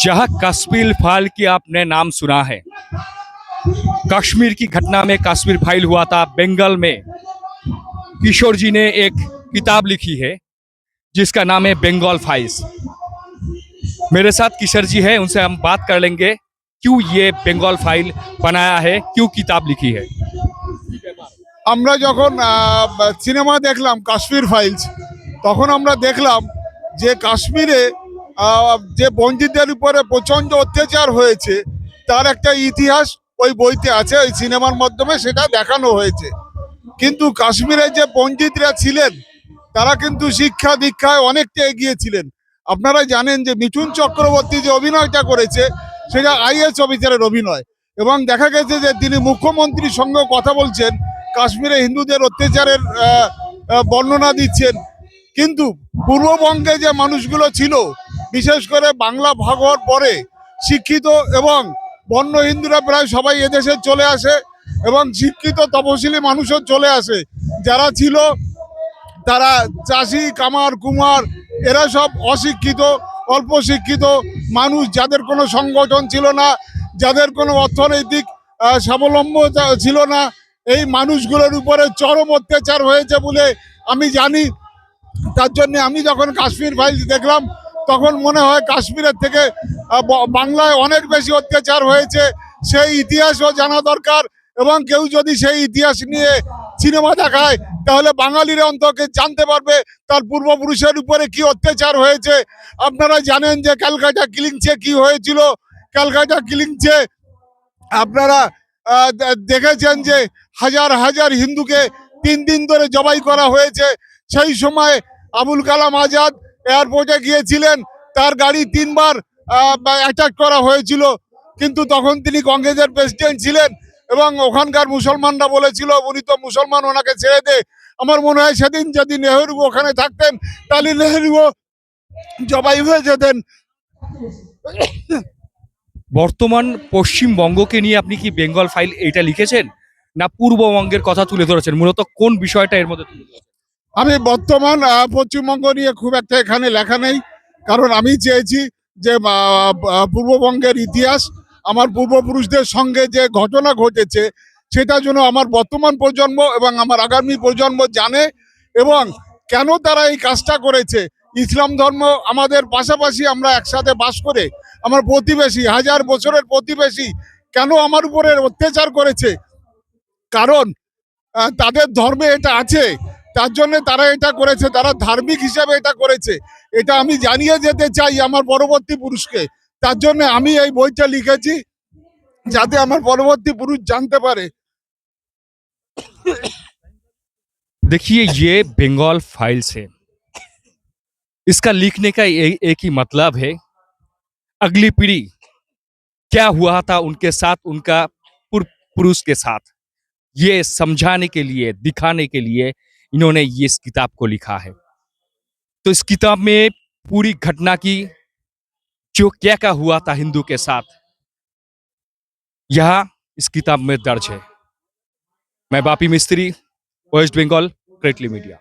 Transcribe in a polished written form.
जहां कश्मीर फाइल की आपने नाम सुना है। कश्मीर की घटना में कश्मीर फाइल हुआ था बंगाल में। किशोर जी ने एक किताब लिखी है जिसका नाम है बंगाल फाइल्स। मेरे साथ किशोर जी है, उनसे हम बात कर लेंगे क्यों ये बंगाल फाइल बनाया है, क्यों किताब लिखी है। আমরা যখন সিনেমা দেখলাম কাশ্মীর ফাইলস, তখন আমরা দেখলাম যে কাশ্মীরে যে বন্দীদের উপরে প্রচণ্ড অত্যাচার হয়েছে তার একটা ইতিহাস ওই বইতে আছে, ওই সিনেমার মাধ্যমে সেটা দেখানো হয়েছে। কিন্তু কাশ্মীরে যে পণ্ডিতরা ছিলেন তারা কিন্তু শিক্ষা দীক্ষায় অনেকটা এগিয়ে ছিলেন। আপনারা জানেন যে মিঠুন চক্রবর্তী যে অভিনয়টা করেছে সেটা আইএস অফিসারের অভিনয়, এবং দেখা গেছে যে তিনি মুখ্যমন্ত্রীর সঙ্গে কথা বলছেন, কাশ্মীরে হিন্দুদের অত্যাচারের বর্ণনা দিচ্ছেন। কিন্তু পূর্ববঙ্গে যে মানুষগুলো ছিল, বিশেষ করে বাংলা ভাগ হওয়ার পরে শিক্ষিত এবং বন্য হিন্দুরা প্রায় সবাই এদেশে চলে আসে, এবং শিক্ষিত তপশিলি মানুষও চলে আসে। যারা ছিল তারা চাষি, কামার, কুমার, এরা সব অশিক্ষিত, অল্প শিক্ষিত মানুষ, যাদের কোনো সংগঠন ছিল না, যাদের কোনো অর্থনৈতিক স্বাবলম্বতা ছিল না। এই মানুষগুলোর উপরে চরম অত্যাচার হয়েছে বলে আমি জানি। তার জন্য আমি যখন কাশ্মীর ফাইলস দেখলাম তখন মনে হয় কাশ্মীরের থেকে বাংলায় অনেক বেশি অত্যাচার হয়েছে, সেই ইতিহাসও জানা দরকার। এবং কেউ যদি সেই ইতিহাস নিয়ে সিনেমা দেখায় তাহলে বাঙালিরা অন্তত জানতে পারবে তার পূর্বপুরুষের উপরে কি অত্যাচার হয়েছে। আপনারা জানেন যে ক্যালকাটা কিলিংসে কি হয়েছিল। ক্যালকাটা কিলিংসে আপনারা দেখেছেন যে হাজার হাজার হিন্দুকে 3 দিন ধরে জবাই করা হয়েছে। সেই সময় আবুল কালাম আজাদ এয়ারপোর্টে গিয়েছিলেন, তার গাড়ি 3বার অ্যাটাক করা হয়েছিল, কিন্তু তখন তিনি কংগ্রেসের প্রেসিডেন্ট ছিলেন এবং ওখানকার মুসলমানরা বলেছিল উনি তো মুসলমান, ওনাকে ছেড়ে দে। আমার মনে হয় সেদিন যদি নেহেরু ওখানে থাকতেন তাহলে নেহেরুও জবাই হয়ে যেতেন। বর্তমান পশ্চিমবঙ্গকে নিয়ে আপনি কি বেঙ্গল ফাইল এটা লিখেছেন, না পূর্ববঙ্গের কথা তুলে ধরেছেন? মূলত কোন বিষয়টা এর মধ্যে তুলে ধরেছেন? আমি বর্তমান পশ্চিমবঙ্গ নিয়ে খুব একটা এখানে লেখা নেই, কারণ আমি চেয়েছি যে পূর্ববঙ্গের ইতিহাস, আমার পূর্বপুরুষদের সঙ্গে যে ঘটনা ঘটেছে সেটা যেন আমার বর্তমান প্রজন্ম এবং আমার আগামী প্রজন্ম জানে, এবং কেন তারা এই কাজটা করেছে। ইসলাম ধর্ম আমাদের পাশাপাশি, আমরা একসাথে বাস করে, আমার প্রতিবেশী, 1000 বছরের প্রতিবেশী কেন আমার উপরে অত্যাচার করেছে, কারণ তাদের ধর্মে এটা আছে, তার জন্য তারা এটা করেছে, তারা ধার্মিক হিসাবে এটা করেছে। এটা আমি জানিয়ে যেতে চাই আমার পরবর্তী পুরুষকে। তার জন্য আমি এই বইটা লিখেছি যাতে আমার পরবর্তী পুরুষ জানতে পারে। देखिए, ये बंगाल फाइल्स है। इसका लिखने का एक ही मतलब है, अगली पीढ़ी क्या हुआ था उनके साथ, उनका पुरुष के साथ, ये समझाने के लिए, दिखाने के लिए इन्होंने ये इस किताब को लिखा है। तो इस किताब में पूरी घटना की जो क्या क्या हुआ था हिंदू के साथ, यह इस किताब में दर्ज है। मैं बापी मिस्त्री, वेस्ट बंगाल, क्रेटली मीडिया।